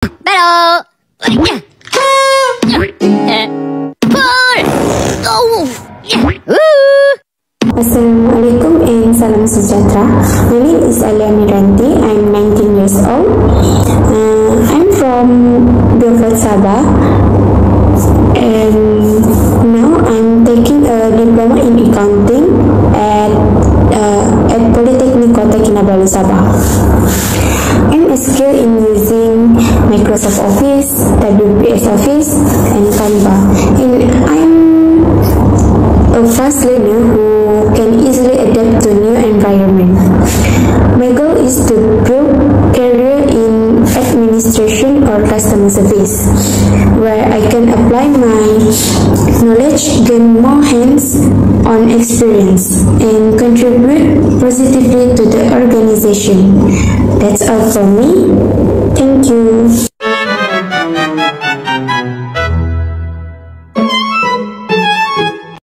Pero... Assalamualaikum and salam sejahtera. My name is Alia Miranti. I'm 19 years old. I'm from Beaufort, Sabah, and now I'm taking a diploma in accounting at Polytechnic Kota Kinabalu, Sabah. I'm skilled in using Microsoft Office, WPS Office, and Canva. And I'm a fast learner who can easily adapt to new environment. My goal is to build career in administration or customer service, where I can apply my knowledge, gain more hands-on experience, and contribute positively to the organization. That's all from me. Thank you.